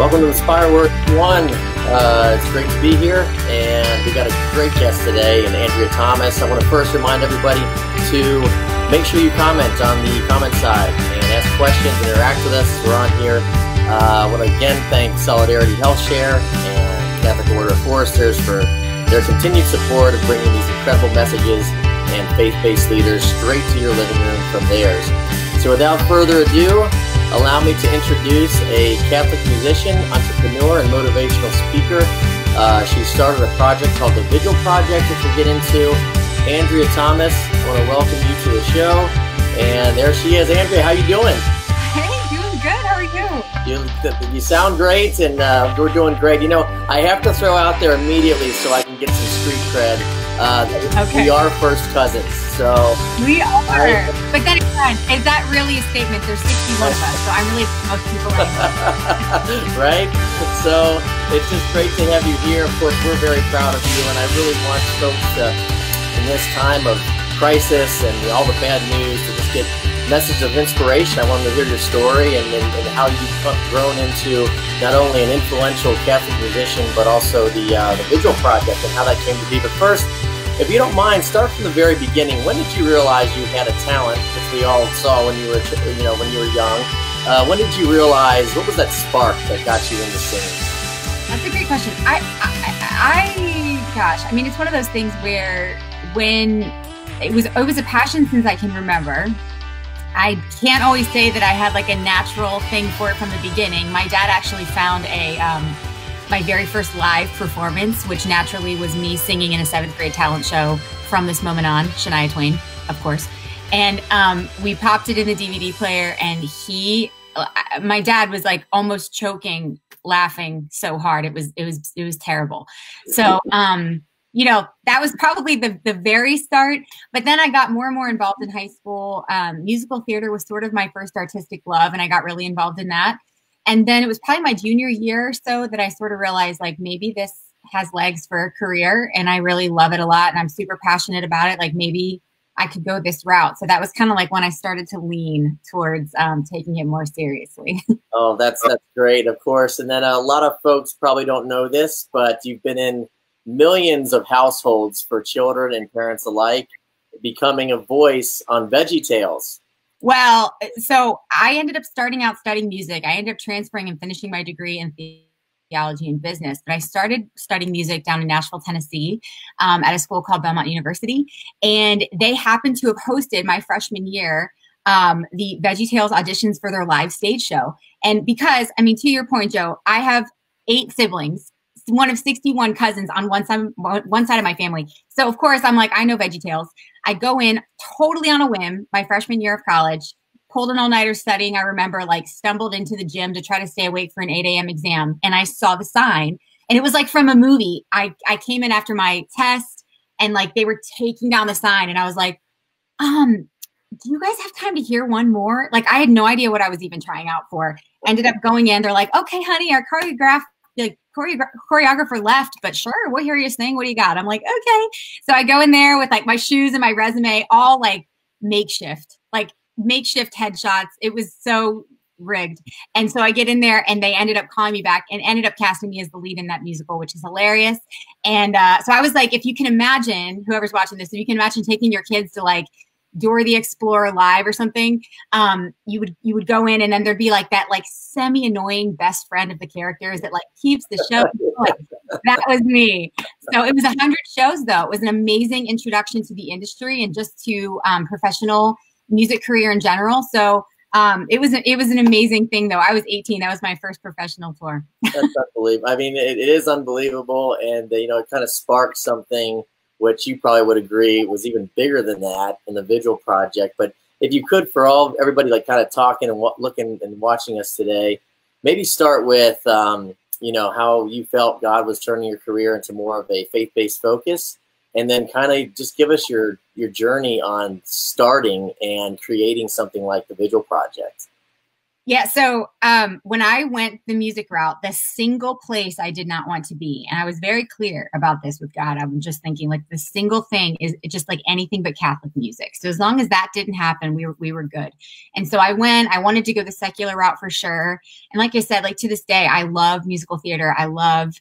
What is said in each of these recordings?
Welcome to inspireWord 1. It's great to be here, and we got a great guest today, and Andrea Thomas. I want to first remind everybody to make sure you comment on the comment side and ask questions, interact with us. We're on here. I want to again thank Solidarity Health Share and Catholic Order of Foresters for their continued support of bringing these incredible messages and faith-based leaders straight to your living room from theirs. So without further ado, allow me to introduce a Catholic musician, entrepreneur, and motivational speaker. She started a project called the Vigil Project, which we'll get into. Andrea Thomas, I want to welcome you to the show. And there she is. Andrea, how you doing? Hey, doing good. How are you? You sound great, and we're doing great. You know, I have to throw out there immediately so I can get some street cred. Okay. We are first cousins, so we are. But then again, is that really a statement? There's 61 of us, so I'm really most people anyway. Right? So it's just great to have you here. Of course, we're very proud of you, and I really want folks to, in this time of crisis and all the bad news, to just get message of inspiration. I wanted to hear your story and how you've grown into not only an influential Catholic musician, but also the Vigil Project and how that came to be. But first, if you don't mind, start from the very beginning. When did you realize you had a talent, which we all saw when you were, when you were young? When did you realize? What was that spark that got you into singing? That's a great question. Gosh, I mean, it's one of those things where when it was a passion since I can remember. I can't always say that I had like a natural thing for it from the beginning. My dad actually found my very first live performance, which naturally was me singing in a 7th grade talent show From This Moment On, Shania Twain, of course. And we popped it in the DVD player, and my dad was like almost choking, laughing so hard. It was terrible. So, that was probably the very start. But then I got more and more involved in high school. Musical theater was sort of my first artistic love, and I got really involved in that. And then it was probably my junior year or so that I sort of realized, like, maybe this has legs for a career, and I really love it a lot, and I'm super passionate about it. Like, maybe I could go this route. So that was kind of like when I started to lean towards taking it more seriously. Oh, that's great, of course. And then a lot of folks probably don't know this, but you've been in millions of households for children and parents alike, becoming a voice on Veggie Tails. Well, so I ended up starting out studying music. I ended up transferring and finishing my degree in theology and business. But I started studying music down in Nashville, Tennessee, at a school called Belmont University. And they happened to have hosted my freshman year the Veggietales auditions for their live stage show. And because, I mean, to your point, Joe, I have 8 siblings, one of 61 cousins on one side of my family. So of course I'm like, I know Veggietales. I go in totally on a whim my freshman year of college, pulled an all-nighter studying. I remember, like, stumbled into the gym to try to stay awake for an 8 a.m. exam. And I saw the sign, and it was like from a movie. I came in after my test, and like they were taking down the sign, and I was like, do you guys have time to hear one more? Like, I had no idea what I was even trying out for. Ended up going in. They're like, okay, honey, our choreographer left, but sure, we'll hear you sing. What do you got? I'm like, okay. So I go in there with like my shoes and my resume, all like makeshift headshots. It was so rigged. And so I get in there, and they ended up calling me back and ended up casting me as the lead in that musical, which is hilarious. And so I was like, if you can imagine, whoever's watching this, if you can imagine taking your kids to like Dora the Explorer live or something, you would go in, and then there'd be like that like semi-annoying best friend of the characters that like keeps the show going. That was me. So it was 100 shows though. It was an amazing introduction to the industry and just to professional music career in general. So it was an amazing thing though. I was 18. That was my first professional tour. That's unbelievable. I mean, it is unbelievable. And it kind of sparked something which you probably would agree was even bigger than that in the Vigil Project. But if you could, for everybody like kind of talking and looking and watching us today, maybe start with, how you felt God was turning your career into more of a faith-based focus, and then kind of just give us your journey on starting and creating something like the Vigil Project. Yeah. So when I went the music route, the single place I did not want to be, and I was very clear about this with God, I'm just thinking like the single thing is just like anything but Catholic music. So as long as that didn't happen, we were good. And so I wanted to go the secular route for sure. And like I said, like to this day, I love musical theater. I love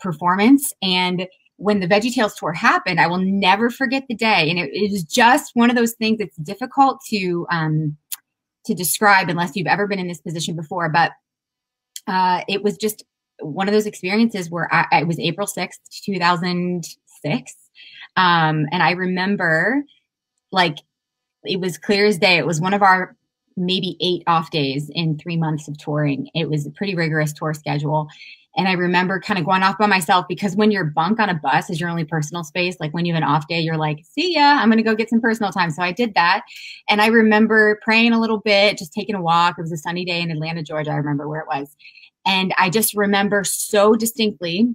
performance. And when the Veggietales tour happened, I will never forget the day. And it was just one of those things that's difficult to describe unless you've ever been in this position before. But it was just one of those experiences where it was April 6th, 2006. And I remember like, it was clear as day. It was one of our maybe 8 off days in 3 months of touring. It was a pretty rigorous tour schedule. And I remember kind of going off by myself because when your bunk on a bus is your only personal space, like when you have an off day, you're like, see ya, I'm going to go get some personal time. So I did that. And I remember praying a little bit, just taking a walk. It was a sunny day in Atlanta, Georgia. I remember where it was. And I just remember so distinctly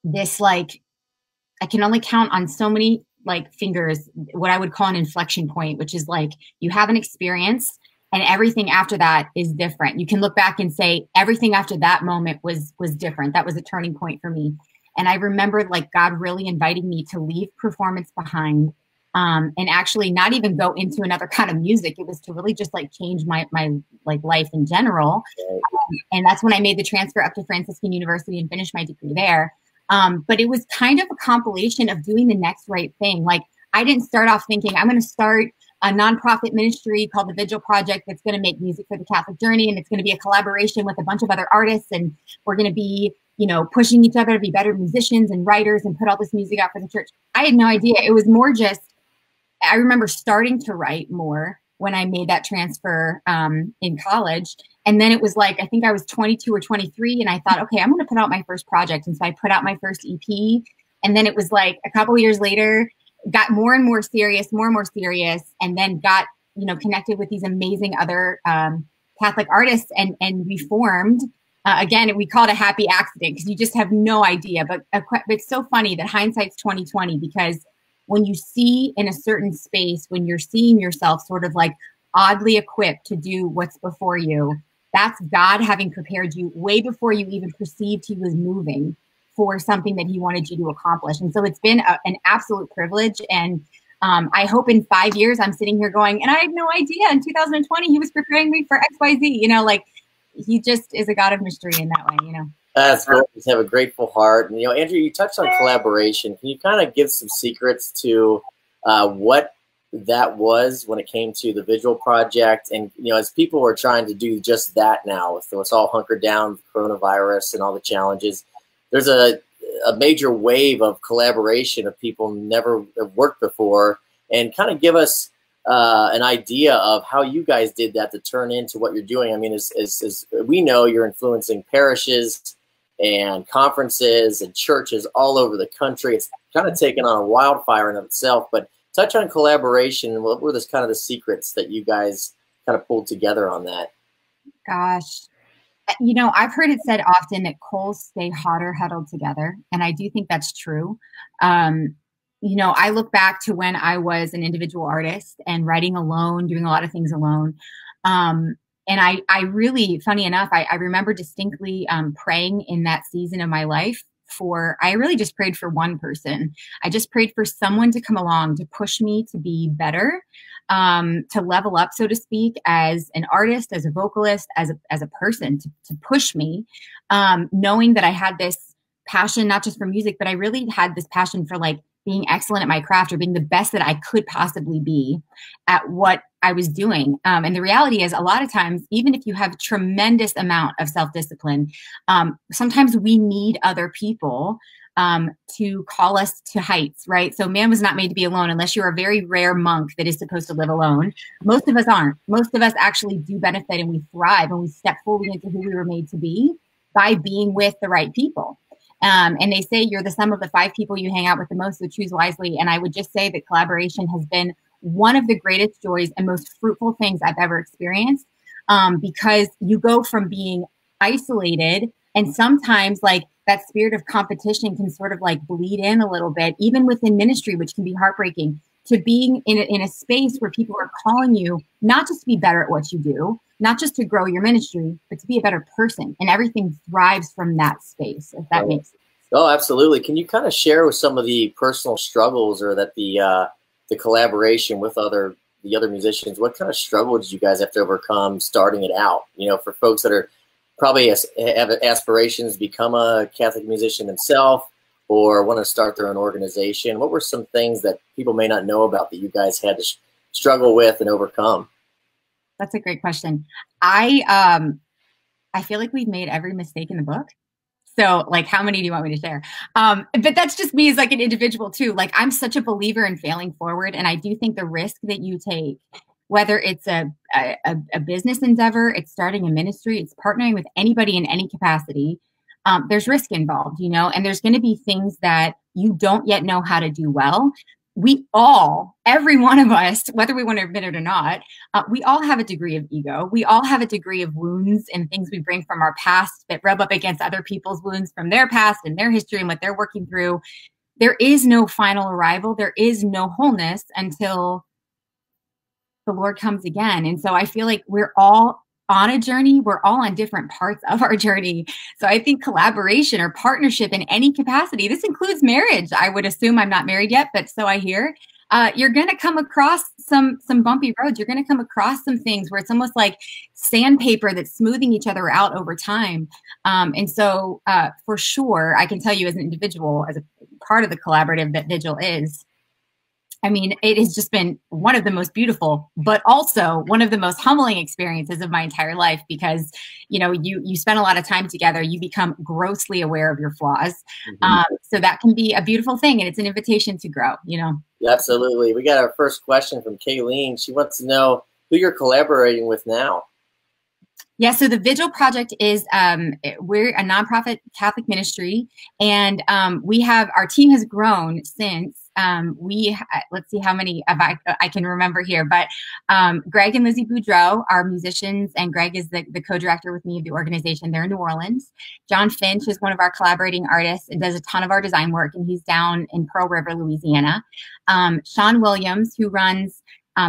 this, like, I can only count on so many like fingers, what I would call an inflection point, which is like you have an experience and everything after that is different. You can look back and say everything after that moment was different. That was a turning point for me. And I remember like God really inviting me to leave performance behind and actually not even go into another kind of music. It was to really just like change my like life in general. And that's when I made the transfer up to Franciscan University and finished my degree there. But it was kind of a compilation of doing the next right thing. Like I didn't start off thinking I'm going to start a nonprofit ministry called the Vigil Project that's going to make music for the Catholic journey. And it's going to be a collaboration with a bunch of other artists. And we're going to be, you know, pushing each other to be better musicians and writers and put all this music out for the church. I had no idea. It was more just, I remember starting to write more when I made that transfer in college. And then it was like, I think I was 22 or 23. And I thought, okay, I'm going to put out my first project. And so I put out my first EP. And then it was like a couple of years later, got more and more serious, and then got, you know, connected with these amazing other Catholic artists and we formed, again, we call it a happy accident because you just have no idea. But it's so funny that hindsight's 2020 because when you see in a certain space, when you're seeing yourself sort of like oddly equipped to do what's before you, that's God having prepared you way before you even perceived he was moving for something that he wanted you to accomplish. And so it's been an absolute privilege. And I hope in 5 years I'm sitting here going, and I had no idea in 2020 he was preparing me for XYZ, you know, like he just is a God of mystery in that way, you know. That's great. You have a grateful heart. And, you know, Andrea, you touched on collaboration. Can you kind of give some secrets to what that was when it came to the Vigil Project? And, you know, as people are trying to do just that now, with us all hunkered down with coronavirus and all the challenges, there's a major wave of collaboration of people never have worked before, and kind of give us an idea of how you guys did that to turn into what you're doing. I mean, as we know, you're influencing parishes and conferences and churches all over the country. It's kind of taken on a wildfire in of itself, but touch on collaboration and what were the kind of the secrets that you guys kind of pulled together on that? Gosh. You know, I've heard it said often that coals stay hotter huddled together. And I do think that's true. You know, I look back to when I was an individual artist and writing alone, doing a lot of things alone. And I really, funny enough, I remember distinctly praying in that season of my life I really just prayed for one person. I just prayed for someone to come along to push me to be better, to level up, so to speak, as an artist, as a vocalist, as a person, to push me, knowing that I had this passion, not just for music, but I really had this passion for like being excellent at my craft or being the best that I could possibly be at what I was doing. And the reality is a lot of times, even if you have a tremendous amount of self-discipline, sometimes we need other people to call us to heights, right? So man was not made to be alone unless you're a very rare monk that is supposed to live alone. Most of us aren't. Most of us actually do benefit and we thrive and we step fully into who we were made to be by being with the right people. And they say you're the sum of the 5 people you hang out with the most, so choose wisely. And I would just say that collaboration has been one of the greatest joys and most fruitful things I've ever experienced, because you go from being isolated, and sometimes like that spirit of competition can sort of like bleed in a little bit, even within ministry, which can be heartbreaking. to being in a space where people are calling you not just to be better at what you do, not just to grow your ministry, but to be a better person. And everything thrives from that space, if that makes sense. Oh, absolutely. Can you kind of share with some of the personal struggles, or that the collaboration with the other musicians, what kind of struggle did you guys have to overcome starting it out? You know, for folks that are probably have aspirations to become a Catholic musician themselves, or want to start their own organization, what were some things that people may not know about that you guys had to struggle with and overcome? That's a great question. I feel like we've made every mistake in the book. So like, how many do you want me to share? But that's just me as like an individual too. Like, I'm such a believer in failing forward. And I do think the risk that you take, whether it's a business endeavor, it's starting a ministry, it's partnering with anybody in any capacity, there's risk involved, you know, and there's going to be things that you don't yet know how to do well. We all, every one of us, whether we want to admit it or not, we all have a degree of ego. We all have a degree of wounds and things we bring from our past that rub up against other people's wounds from their past and their history and what they're working through. There is no final arrival. There is no wholeness until the Lord comes again. And so I feel like we're all on a journey. We're all on different parts of our journey. So I think collaboration or partnership in any capacity, this includes marriage. I would assume, I'm not married yet, but so I hear, you're going to come across some bumpy roads. You're going to come across some things where it's almost like sandpaper that's smoothing each other out over time. And so for sure, I can tell you as an individual, as a part of the collaborative that Vigil is, I mean, it has just been one of the most beautiful, but also one of the most humbling experiences of my entire life, because, you know, you spend a lot of time together, you become grossly aware of your flaws. So that can be a beautiful thing, and it's an invitation to grow, you know? Absolutely. We got our first question from Kayleen. She wants to know who you're collaborating with now. Yeah, so the Vigil Project is, we're a nonprofit Catholic ministry, and our team has grown since. Let's see how many I can remember here, but Greg and Lizzie Boudreau are musicians, and Greg is the co-director with me of the organization. They're in New Orleans. John Finch is one of our collaborating artists and does a ton of our design work, and he's down in Pearl River, Louisiana. Sean Williams, who runs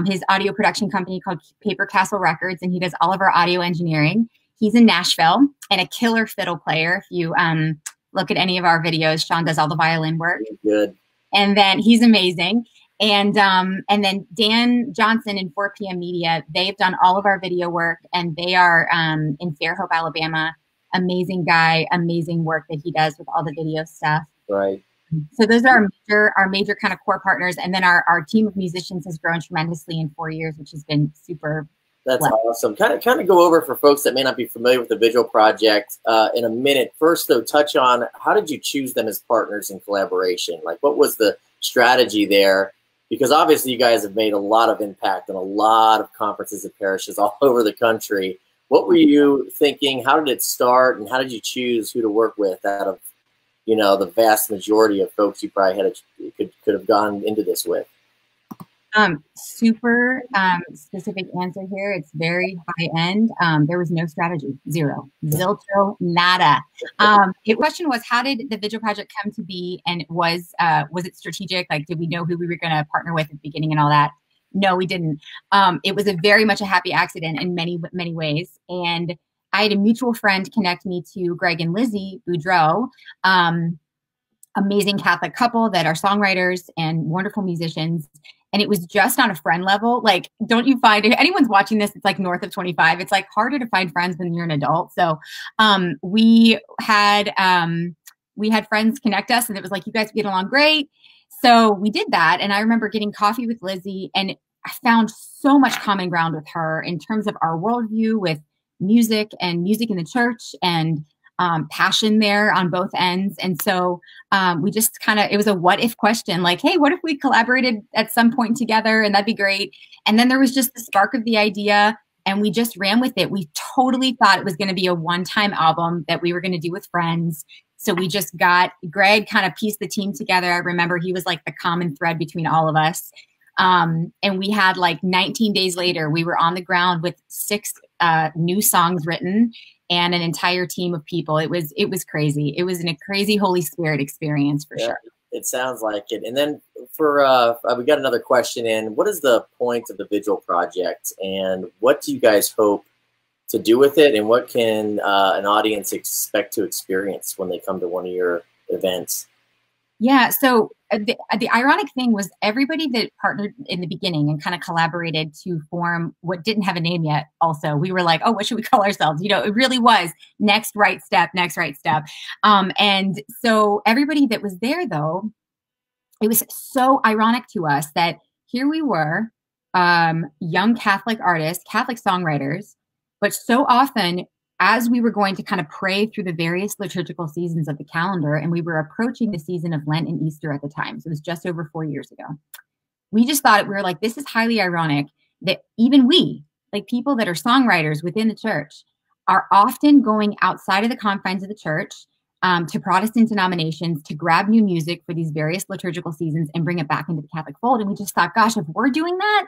his audio production company called Paper Castle Records, and he does all of our audio engineering. He's in Nashville and a killer fiddle player. If you look at any of our videos, Sean does all the violin work. Good. And then he's amazing. And then Dan Johnson in 4 p.m. Media, they've done all of our video work, and they are in Fairhope, Alabama. Amazing guy, amazing work that he does with all the video stuff. Right. So those are our major kind of core partners. And then our team of musicians has grown tremendously in 4 years, which has been super. That's awesome. Kind of go over for folks that may not be familiar with the Vigil Project in a minute. First, though, touch on how did you choose them as partners in collaboration? Like, what was the strategy there? Because obviously you guys have made a lot of impact in a lot of conferences and parishes all over the country. What were you thinking? How did it start? And how did you choose who to work with out of, you know, the vast majority of folks you probably could have gone into this with? Super specific answer here. It's very high end. There was no strategy, zero, zilcho, nada. The question was, how did the Vigil Project come to be? And was it strategic? Like, did we know who we were going to partner with at the beginning and all that? No, we didn't. It was very much a happy accident in many, many ways. And I had a mutual friend connect me to Greg and Lizzie Boudreau, amazing Catholic couple that are songwriters and wonderful musicians. And it was just on a friend level. Like, don't you find, if anyone's watching this, it's like north of 25. It's like harder to find friends when you're an adult. So we had friends connect us, and it was like, you guys get along great. So we did that. And I remember getting coffee with Lizzie, and I found so much common ground with her in terms of our worldview with music and music in the church, and passion there on both ends. And so we just it was a what if question, like, hey, what if we collaborated at some point together? And that'd be great. And then there was just the spark of the idea, and we just ran with it. We totally thought it was going to be a one-time album that we were going to do with friends. So we just got Greg kind of pieced the team together. I remember he was like the common thread between all of us. And we had like 19 days later, we were on the ground with 6 new songs written and an entire team of people. It was crazy. It was a crazy Holy Spirit experience for sure. It sounds like it. And then we got another question in. What is the point of the Vigil Project, and what do you guys hope to do with it, and what can an audience expect to experience when they come to one of your events? Yeah, so the ironic thing was everybody that partnered in the beginning and kind of collaborated to form what didn't have a name yet. Also, we were like, oh, what should we call ourselves? You know, it really was next right step, next right step. And so everybody that was there, though, it was so ironic to us that here we were, young Catholic artists, Catholic songwriters, but so often as we were going to kind of pray through the various liturgical seasons of the calendar, and we were approaching the season of Lent and Easter at the time, so it was just over 4 years ago, we just thought, we were like, this is highly ironic that even we, like people that are songwriters within the church, are often going outside of the confines of the church to Protestant denominations to grab new music for these various liturgical seasons and bring it back into the Catholic fold. And we just thought, gosh, if we're doing that,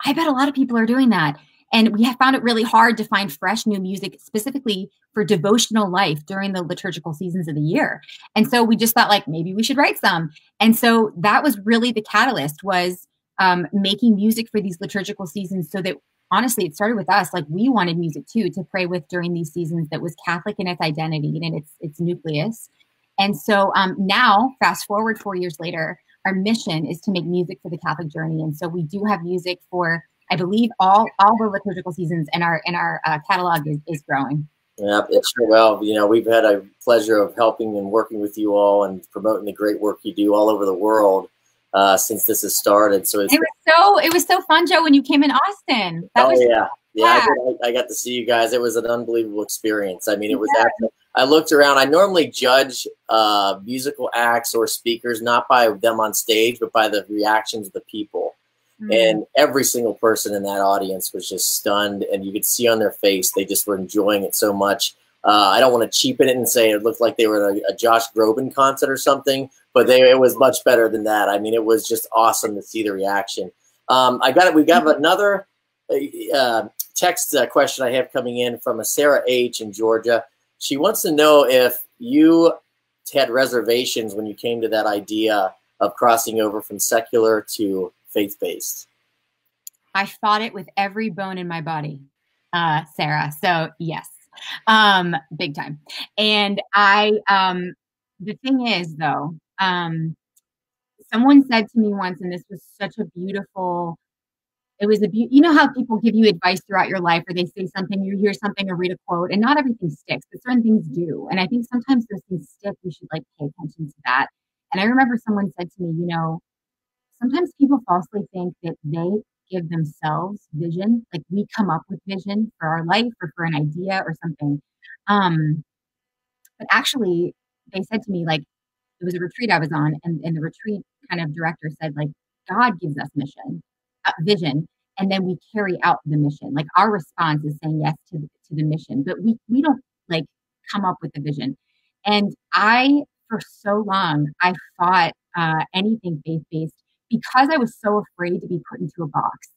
I bet a lot of people are doing that. And we have found it really hard to find fresh new music specifically for devotional life during the liturgical seasons of the year. And so we just thought, like, maybe we should write some. And so that was really the catalyst, was making music for these liturgical seasons, so that honestly, it started with us. Like, we wanted music too to pray with during these seasons that was Catholic in its identity and in its nucleus. And so now, fast forward 4 years later, our mission is to make music for the Catholic journey. And so we do have music for, I believe, all the liturgical seasons, and our catalog is growing. Yeah, it's sure. Well, you know, we've had a pleasure of helping and working with you all and promoting the great work you do all over the world since this has started. So it was so fun, Joe, when you came in Austin. I got to see you guys. It was an unbelievable experience. I mean, it was. Yeah. I looked around. I normally judge musical acts or speakers not by them on stage, but by the reactions of the people. And every single person in that audience was just stunned, and you could see on their face they just were enjoying it so much. I don't want to cheapen it and say it looked like they were at a Josh Groban concert or something, but it was much better than that. I mean, it was just awesome to see the reaction. We got another text question I have coming in from a Sarah H. in Georgia. She wants to know if you had reservations when you came to that idea of crossing over from secular to faith-based. I fought it with every bone in my body, Sarah. So yes, big time. And the thing is, though, someone said to me once, and this was such a beautiful, you know how people give you advice throughout your life, or they say something, you hear something or read a quote, and not everything sticks, but certain things do. And I think sometimes those things stick. You should pay attention to that. And I remember someone said to me, sometimes people falsely think that they give themselves vision, like we come up with vision for our life or for an idea or something. But actually, they said to me, like, it was a retreat I was on, and the retreat kind of director said, like, God gives us vision, and then we carry out the mission. Like, our response is saying yes to the mission, but we don't come up with the vision. And for so long, I fought anything faith-based, because I was so afraid to be put into a box.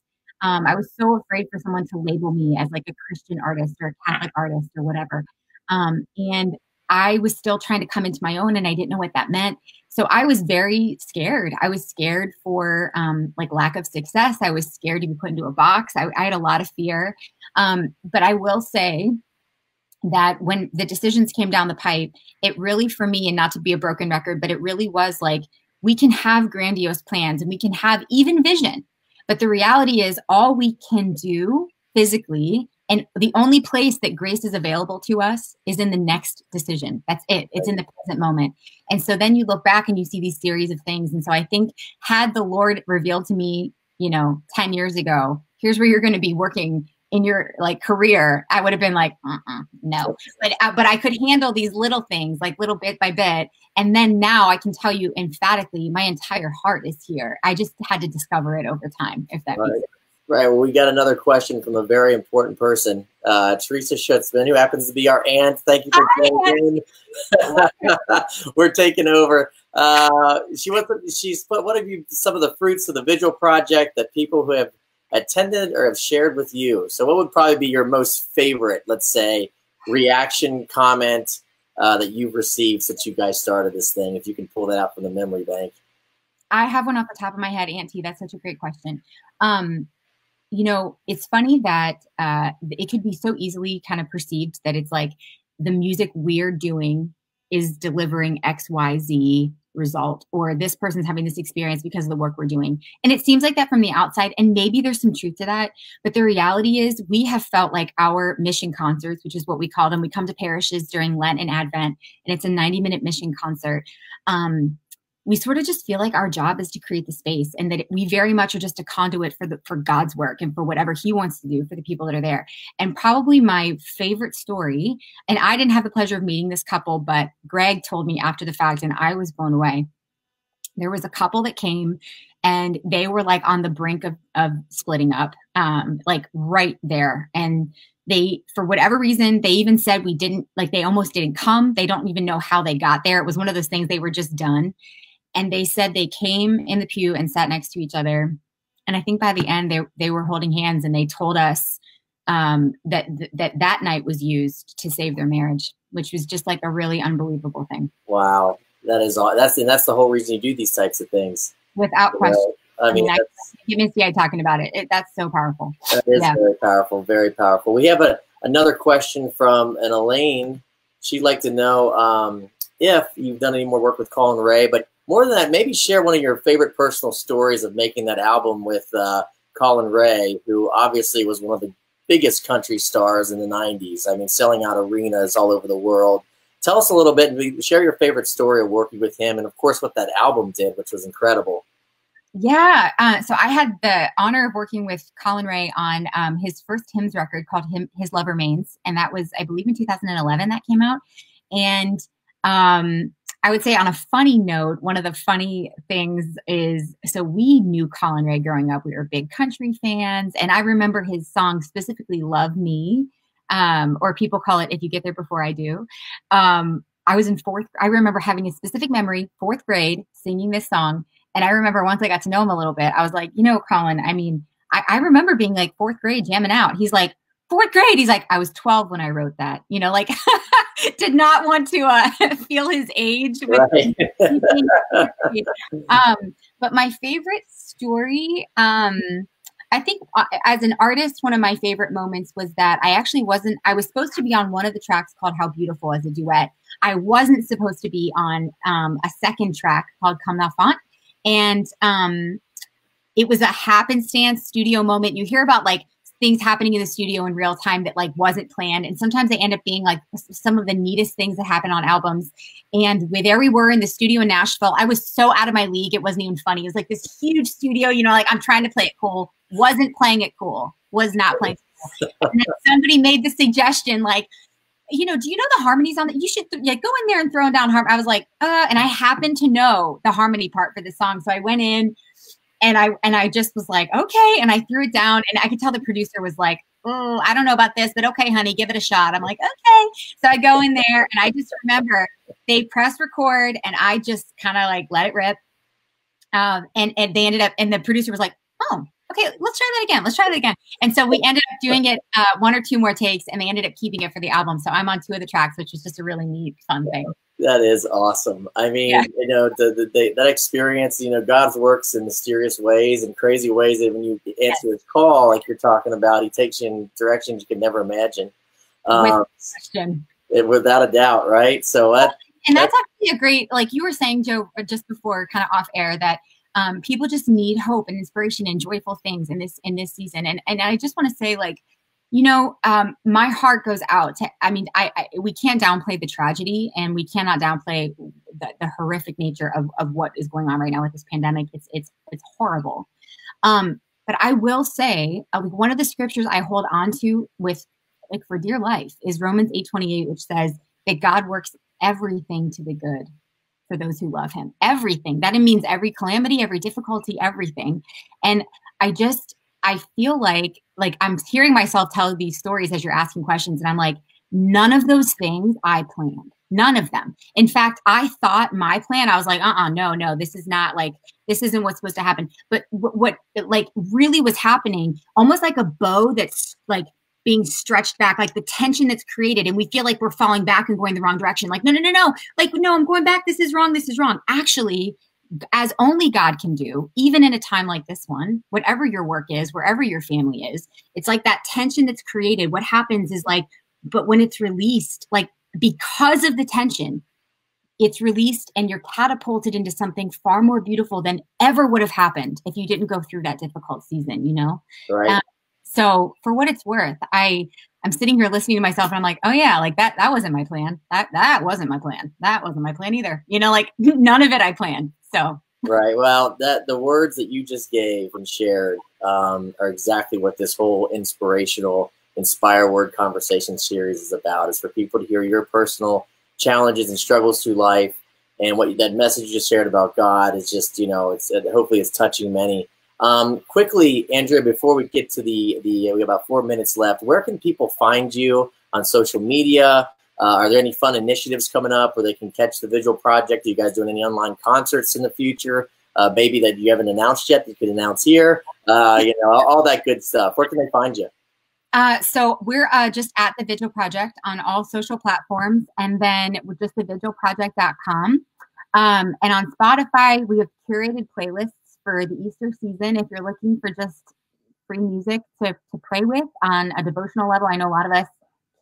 I was so afraid for someone to label me as like a Christian artist or a Catholic artist or whatever. And I was still trying to come into my own, and I didn't know what that meant. So I was very scared. I was scared for lack of success. I was scared to be put into a box. I had a lot of fear. But I will say that when the decisions came down the pipe, it really, for me, and not to be a broken record, but it really was like, we can have grandiose plans and we can have even vision. But the reality is, all we can do physically, and the only place that grace is available to us, is in the next decision. That's it. It's in the present moment. And so then you look back and you see these series of things. And so I think, had the Lord revealed to me, 10 years ago, here's where you're going to be working in your career, I would have been like, no. But I could handle these little things, little bit by bit. And then now I can tell you emphatically, my entire heart is here. I just had to discover it over time, if that makes sense. Right. Well, we got another question from a very important person, Teresa Schutzman, who happens to be our aunt. Thank you for joining in. We're taking over. She's put, what have you, some of the fruits of the Vigil Project that people who have attended or have shared with you? So what would probably be your most favorite, let's say, reaction, comment that you've received since you guys started this thing, if you can pull that out from the memory bank? I have one off the top of my head, Auntie. That's such a great question. You know, it's funny that it could be so easily kind of perceived that it's like the music we're doing is delivering XYZ result, or this person's having this experience because of the work we're doing. And it seems like that from the outside, and maybe there's some truth to that. But the reality is we have felt like our mission concerts, which is what we call them, we come to parishes during Lent and Advent, and it's a 90-minute mission concert. We sort of just feel like our job is to create the space, and that we very much are just a conduit for God's work and for whatever he wants to do for the people that are there. And probably my favorite story, and I didn't have the pleasure of meeting this couple, but Greg told me after the fact, and I was blown away. There was a couple that came and they were like on the brink of splitting up, like right there. And they, for whatever reason, they even said they almost didn't come. They don't even know how they got there. It was one of those things, they were just done. And they said they came in the pew and sat next to each other. And I think by the end, they were holding hands, and they told us that night was used to save their marriage, which was just like a really unbelievable thing. Wow. That's the whole reason you do these types of things. Without question. I mean, I get misty-eyed talking about it. That's so powerful. That is very powerful, very powerful. We have another question from an Elaine. She'd like to know if you've done any more work with Colin Ray, but more than that, maybe share one of your favorite personal stories of making that album with Colin Ray, who obviously was one of the biggest country stars in the 90s. I mean, selling out arenas all over the world. Tell us a little bit, and share your favorite story of working with him, and of course what that album did, which was incredible. Yeah. So I had the honor of working with Colin Ray on his first hymns record called His Love Remains. And that was, I believe, in 2011 that came out. And I would say, on a funny note, one of the funny things is, so we knew Colin Ray growing up. We were big country fans. And I remember his song, specifically Love Me, or people call it If You Get There Before I Do. I was in I remember having a specific memory, 4th grade, singing this song. And I remember once I got to know him a little bit, I was like, you know, Colin, I mean, I remember being like 4th grade jamming out. He's like, 4th grade. He's like, I was 12 when I wrote that, you know, like did not want to feel his age. Right. But my favorite story, I think as an artist, one of my favorite moments was that I was supposed to be on one of the tracks called How Beautiful as a duet. I wasn't supposed to be on a second track called Comme l'Enfant. And it was a happenstance studio moment. You hear about like things happening in the studio in real time that like wasn't planned. And sometimes they end up being like some of the neatest things that happen on albums. And there we were in the studio in Nashville. I was so out of my league. It wasn't even funny. It was like this huge studio, you know, like I'm trying to play it cool. Wasn't playing it cool. Was not playing it cool. And then somebody made the suggestion like, you know, do you know the harmonies on that? You should go in there and throw down harmony. I was like, and I happened to know the harmony part for the song. So I went in and I just was like, okay. And I threw it down, and I could tell the producer was like, oh, I don't know about this, but okay, honey, give it a shot. I'm like, okay. So I go in there, and I just remember they pressed record, and I just kind of like let it rip. And they ended up, and the producer was like, oh, okay, let's try that again. Let's try that again. And so we ended up doing it 1 or 2 more takes, and they ended up keeping it for the album. So I'm on 2 of the tracks, which was just a really neat, fun thing. That is awesome. I mean, yeah. You know, that experience, you know, God's works in mysterious ways and crazy ways that when you answer his call, like you're talking about, he takes you in directions you could never imagine. Without a doubt, right? So that's actually a great, like you were saying, Joe, just before kind of off air, that people just need hope and inspiration and joyful things in this season. And I just want to say, like, you know, my heart goes out to, I mean, we can't downplay the tragedy, and we cannot downplay the horrific nature of what is going on right now with this pandemic. It's horrible. But I will say one of the scriptures I hold on to with, like, for dear life is Romans 8:28, which says that God works everything to the good for those who love him. Everything. That means every calamity, every difficulty, everything. And I feel like I'm hearing myself tell these stories as you're asking questions, and I'm like, none of those things I planned. None of them. In fact, I thought my plan, I was like, no, this is not like, this isn't what's supposed to happen. But what like really was happening, almost like a bow that's like being stretched back, like the tension that's created, and we feel like we're falling back and going the wrong direction. Like, no. Like, no, I'm going back. This is wrong. Actually, as only God can do, even in a time like this one, whatever your work is, wherever your family is, it's like that tension that's created. What happens is like, but when it's released, like because of the tension, it's released and you're catapulted into something far more beautiful than ever would have happened if you didn't go through that difficult season, you know? Right. So for what it's worth, I'm sitting here listening to myself and I'm like, oh yeah, like that wasn't my plan. That wasn't my plan. That wasn't my plan either. You know, like none of it I planned. So. Right. Well, the words that you just gave and shared are exactly what this whole inspirational inspireWord conversation series is about. Is for people to hear your personal challenges and struggles through life, and what that message you just shared about God is just, you know, it's hopefully it's touching many. Quickly, Andrea, before we get to we have about 4 minutes left. Where can people find you on social media? Are there any fun initiatives coming up where they can catch the Vigil Project? Are you guys doing any online concerts in the future? Maybe that you haven't announced yet that you could announce here? You know, all that good stuff. Where can they find you? So we're just at the Vigil Project on all social platforms, and then with just the Veggietales.com. And on Spotify, we have curated playlists for the Easter season. If you're looking for just free music to pray with on a devotional level, I know a lot of us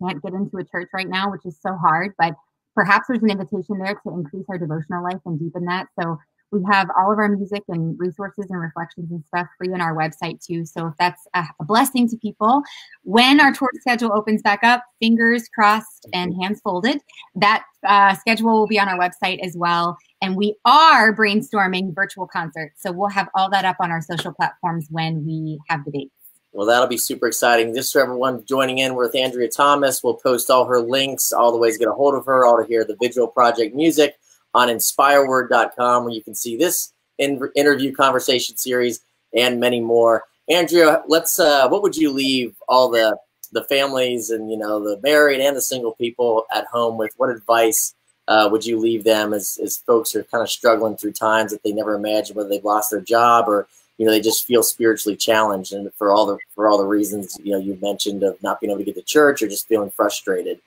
can't get into a church right now, which is so hard, but perhaps there's an invitation there to increase our devotional life and deepen that. So we have all of our music and resources and reflections and stuff free on our website too. So if that's a blessing to people, when our tour schedule opens back up, fingers crossed and hands folded, that schedule will be on our website as well. And we are brainstorming virtual concerts. So we'll have all that up on our social platforms when we have the dates. Well, that'll be super exciting. Just for everyone joining in with Andrea Thomas, we'll post all her links, all the ways to get a hold of her, all to hear the Vigil Project music on inspireword.com, where you can see this interview conversation series and many more. Andrea, let's what would you leave all the families and, you know, the married and the single people at home with? What advice would you leave them as folks are kind of struggling through times that they never imagined, whether they've lost their job or, you know, they just feel spiritually challenged, and for all the reasons, you know, you've mentioned of not being able to get to church or just feeling frustrated?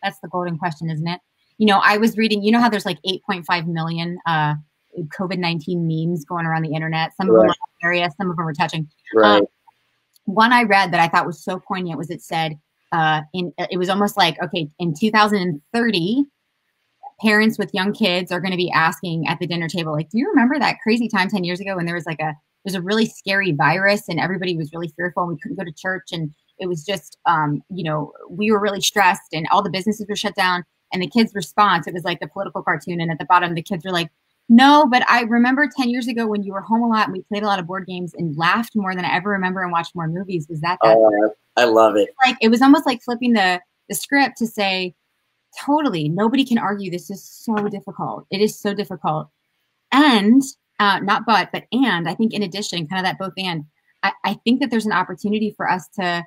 That's the golden question, isn't it? You know, I was reading, you know how there's like 8.5 million COVID-19 memes going around the internet. Some of them are hilarious, some of them are touching. Right. One I read that I thought was so poignant was it said, it was almost like, okay, in 2030, parents with young kids are going to be asking at the dinner table, like, do you remember that crazy time 10 years ago when there was like there's a really scary virus and everybody was really fearful and we couldn't go to church and it was just, you know, we were really stressed and all the businesses were shut down. And the kids' response, it was like the political cartoon. And at the bottom, the kids were like, no, but I remember 10 years ago when you were home a lot and we played a lot of board games and laughed more than I ever remember and watched more movies. Was that? Oh, I love it. Like, it was almost like flipping the script to say, totally, nobody can argue this is so difficult. It is so difficult. And not but and I think in addition, kind of that both and, I think that there's an opportunity for us to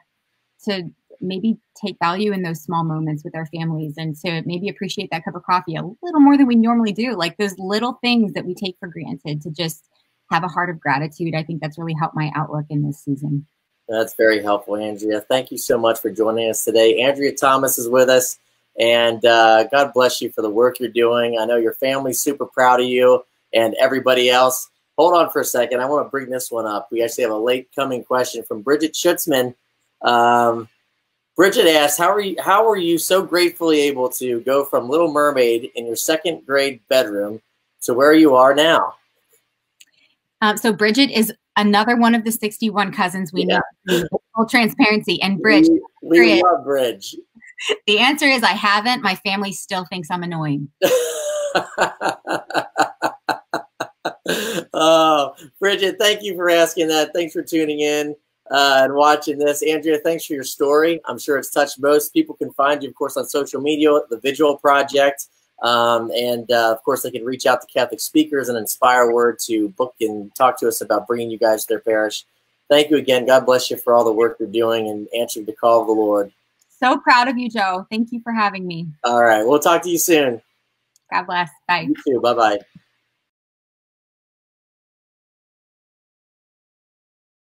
maybe take value in those small moments with our families and to maybe appreciate that cup of coffee a little more than we normally do. Like those little things that we take for granted, to just have a heart of gratitude. I think that's really helped my outlook in this season. That's very helpful, Andrea. Thank you so much for joining us today. Andrea Thomas is with us, and God bless you for the work you're doing. I know your family's super proud of you and everybody else. Hold on for a second. I want to bring this one up. We actually have a late coming question from Bridget Schutzman. Bridget asks, how were you so gratefully able to go from Little Mermaid in your second grade bedroom to where you are now? So Bridget is another one of the 61 cousins we need. Full transparency. And Bridge, we love Bridge. The answer is I haven't. My family still thinks I'm annoying. Oh, Bridget, thank you for asking that. Thanks for tuning in and watching this. Andrea, thanks for your story. I'm sure it's touched most. People can find you, of course, on social media, the Vigil Project. Of course, they can reach out to Catholic speakers and inspireWord to book and talk to us about bringing you guys to their parish. Thank you again. God bless you for all the work you're doing and answering the call of the Lord. So proud of you, Joe. Thank you for having me. All right. We'll talk to you soon. God bless. Bye. You too. Bye-bye.